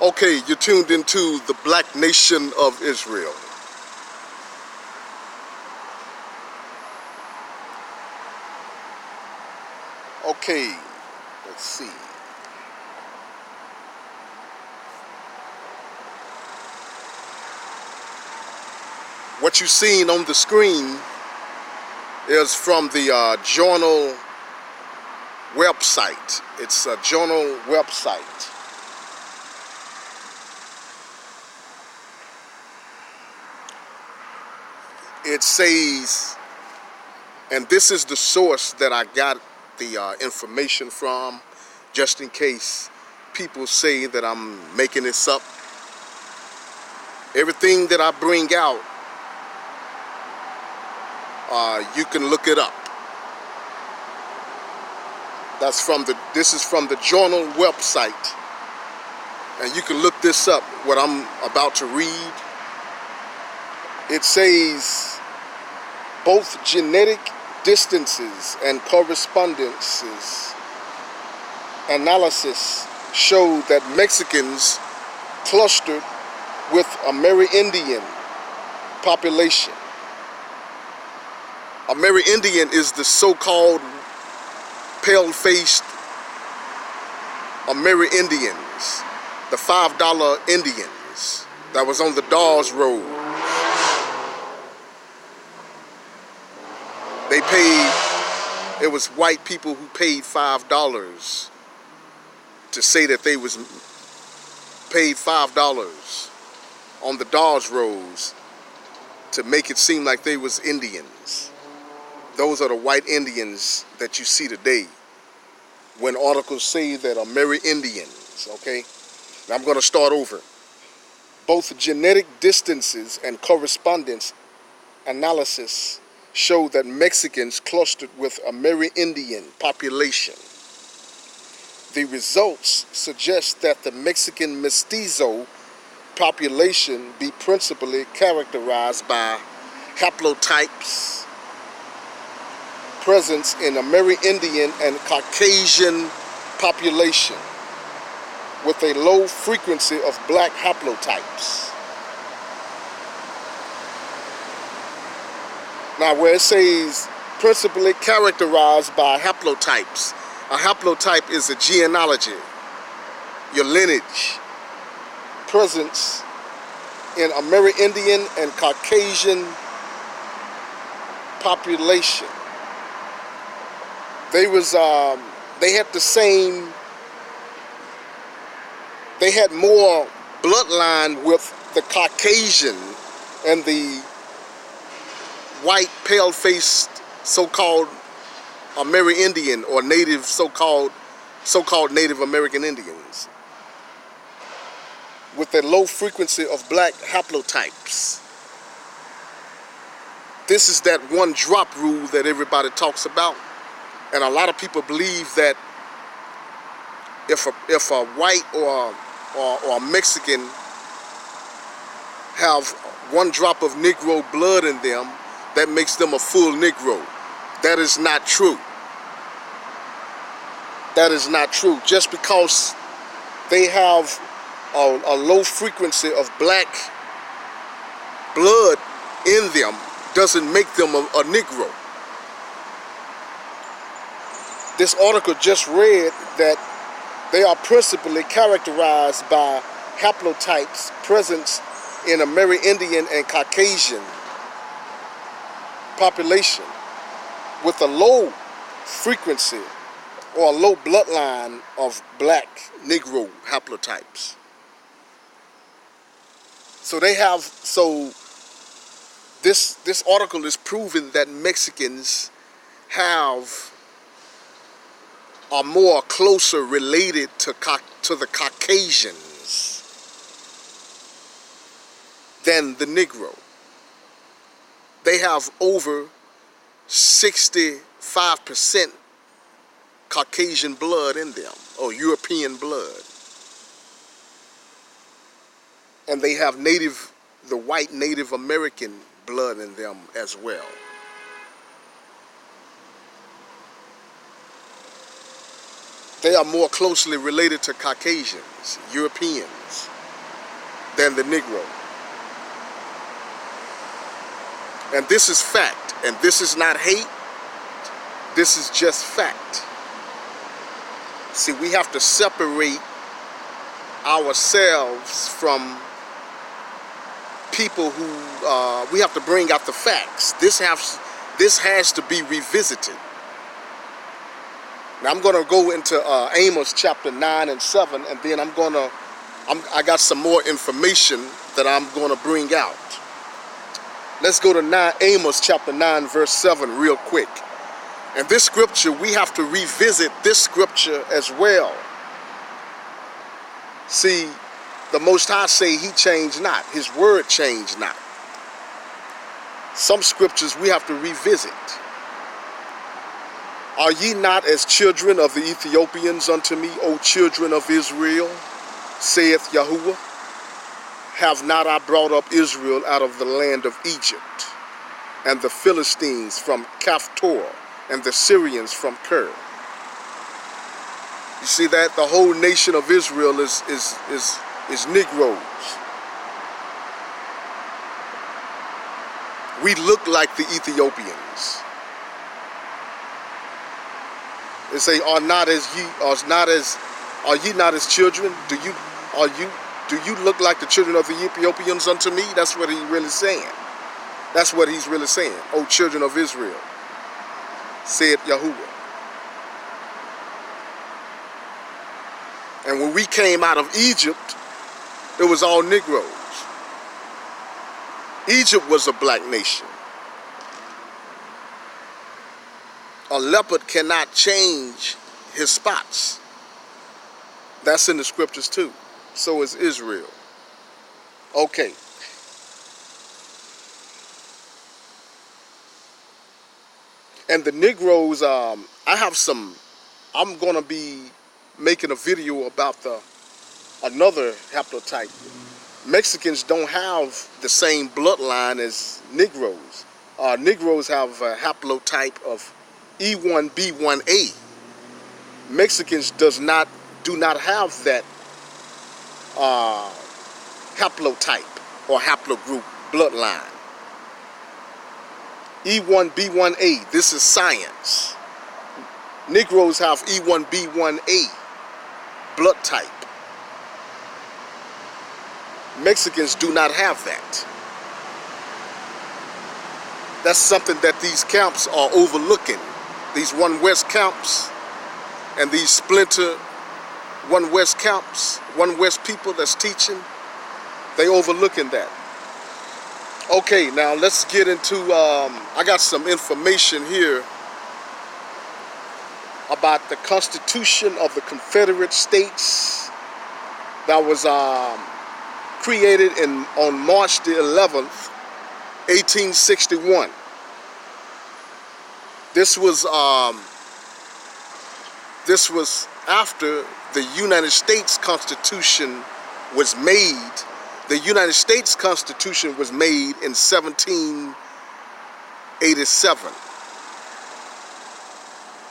Okay, you're tuned into the Black Nation of Israel. Okay, let's see. What you've seen on the screen is from the journal website. It's a journal website. It says, and this is the source that I got the information from, just in case people say that I'm making this up. Everything that I bring out, you can look it up. This is from the journal website, and you can look this up, what I'm about to read. It says, both genetic distances and correspondences analysis show that Mexicans clustered with Amerindian population. Amerindian is the so-called pale-faced Amerindians, the $5 Indians that was on the Dawes Road. They paid, it was white people who paid $5 to say that they was paid $5 on the Dawes Roads to make it seem like they was Indians. Those are the white Indians that you see today when articles say that Amerindians, okay? Now I'm going to start over. Both genetic distances and correspondence analysis show that Mexicans clustered with Amerindian population. The results suggest that the Mexican mestizo population be principally characterized by haplotypes, presence in Amerindian and Caucasian population, with a low frequency of black haplotypes. Now, where it says principally characterized by haplotypes, a haplotype is a genealogy, your lineage, presence in Amerindian and Caucasian population. They had more bloodline with the Caucasian and the white pale-faced so-called Amerindian or native so-called Native American Indians, with a low frequency of black haplotypes. This is that one drop rule that everybody talks about, and a lot of people believe that if a white or a Mexican have one drop of Negro blood in them, that makes them a full Negro. That is not true. That is not true. Just because they have a low frequency of black blood in them doesn't make them a Negro. This article just read that they are principally characterized by haplotypes present in Amerindian and Caucasian population, with a low frequency or a low bloodline of black Negro haplotypes. So this article is proving that Mexicans are more closer related to the Caucasians than the Negro. They have over 65% Caucasian blood in them, or European blood. And they have the white Native American blood in them as well. They are more closely related to Caucasians, Europeans. than the Negro. And this is fact. And this is not hate. This is just fact. See, we have to separate ourselves from people who, we have to bring out the facts. This has to be revisited. Now I'm going to go into Amos chapter 9 and 7, and then I got some more information that I'm going to bring out. Let's go to Amos chapter 9 verse 7 real quick. And this scripture, we have to revisit this scripture as well. See, the Most High say he changed not. His word changed not. Some scriptures we have to revisit. Are ye not as children of the Ethiopians unto me, O children of Israel, saith Yahuwah? Have not I brought up Israel out of the land of Egypt, and the Philistines from Caphtor, and the Syrians from Ker? You see that? The whole nation of Israel is Negroes. We look like the Ethiopians. They say, are ye not as children? Do you look like the children of the Ethiopians unto me? That's what he's really saying. That's what he's really saying. O children of Israel, said Yahuwah. And when we came out of Egypt, it was all Negroes. Egypt was a black nation. A leopard cannot change his spots. That's in the scriptures too. So is Israel. Okay. And the Negroes, I'm going to be making a video about another haplotype. Mexicans don't have the same bloodline as Negroes. Negroes have a haplotype of E1B1A. Mexicans do not have that haplotype or haplogroup bloodline. E1B1A, this is science. Negroes have E1B1A blood type. Mexicans do not have that. That's something that these camps are overlooking. These One West camps and these splinter One West camps, One West people that's teaching, they overlooking that. Okay, now let's get into, I got some information here about the Constitution of the Confederate States that was created on March the 11th, 1861. This was after the United States Constitution was made. The United States Constitution was made in 1787.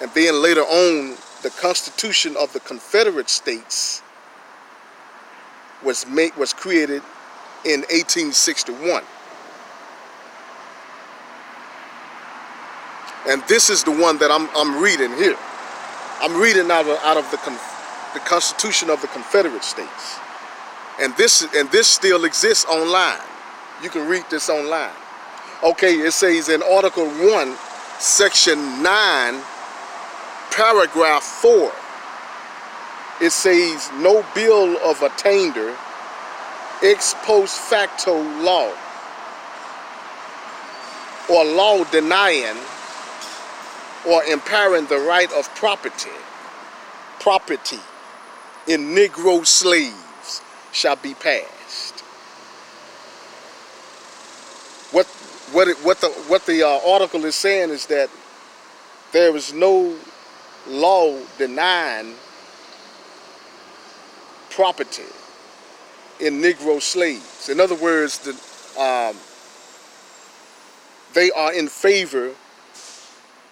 And then later on, the Constitution of the Confederate States was created in 1861. And this is the one that I'm reading here. I'm reading out of the Constitution of the Confederate States. And this still exists online. You can read this online. Okay, it says in Article 1, Section 9, Paragraph 4, it says, no bill of attainder ex post facto law or law denying or impairing the right of property in Negro slaves shall be passed. What the article is saying is that there is no law denying property in Negro slaves. In other words, they are in favor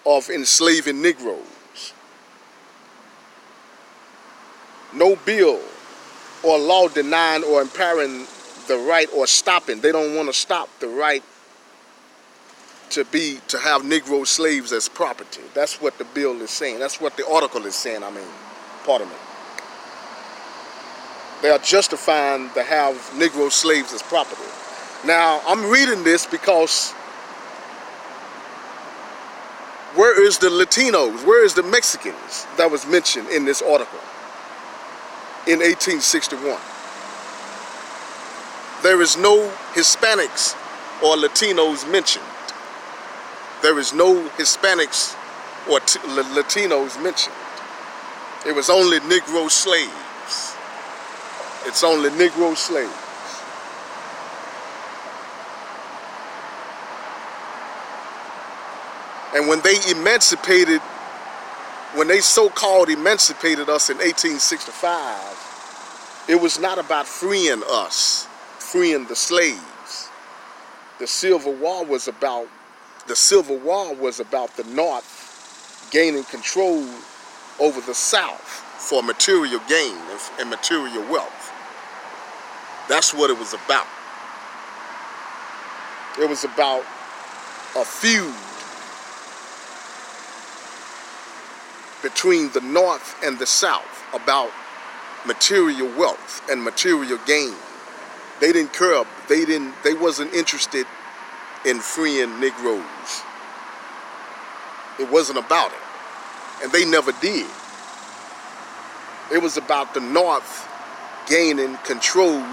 of enslaving Negroes. No bill or law denying or impairing the right, or stopping. They don't want to stop the right to have Negro slaves as property. That's what the bill is saying. That's what the article is saying. I mean, pardon me. They are justifying to have Negro slaves as property. Now, I'm reading this because where is the Latinos? Where is the Mexicans that was mentioned in this article in 1861? There is no Hispanics or Latinos mentioned. There is no Hispanics or Latinos mentioned. It was only Negro slaves. It's only Negro slaves. And when they emancipated, when they so-called emancipated us in 1865, it was not about freeing us, freeing the slaves. The Civil War was about the North gaining control over the South for material gain and material wealth. That's what it was about. It was about a feud between the North and the South about material wealth and material gain. They didn't care. They wasn't interested in freeing Negroes. It wasn't about it. And they never did. It was about the North gaining control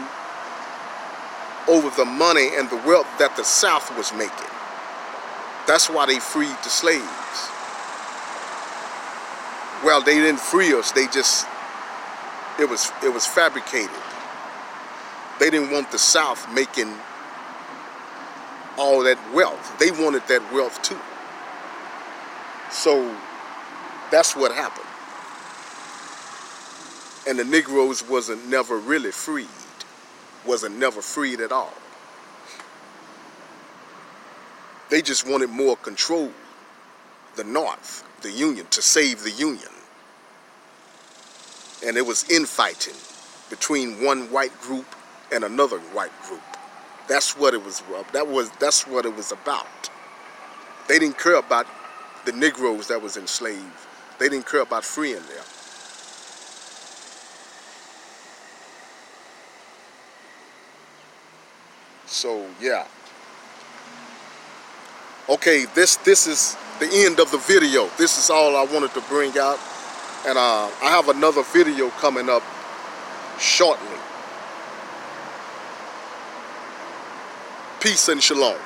over the money and the wealth that the South was making. That's why they freed the slaves. Well, they didn't free us. They just, it was fabricated. They didn't want the South making all that wealth. They wanted that wealth too. So that's what happened. And the Negroes wasn't never really freed. Wasn't never freed at all. They just wanted more control. The North, the Union, to save the Union. And it was infighting between one white group and another white group. That's what it was. That's what it was about. They didn't care about the Negroes that was enslaved. They didn't care about freeing them. So yeah. Okay, this is the end of the video. This is all I wanted to bring out. And I have another video coming up shortly. Peace and shalom.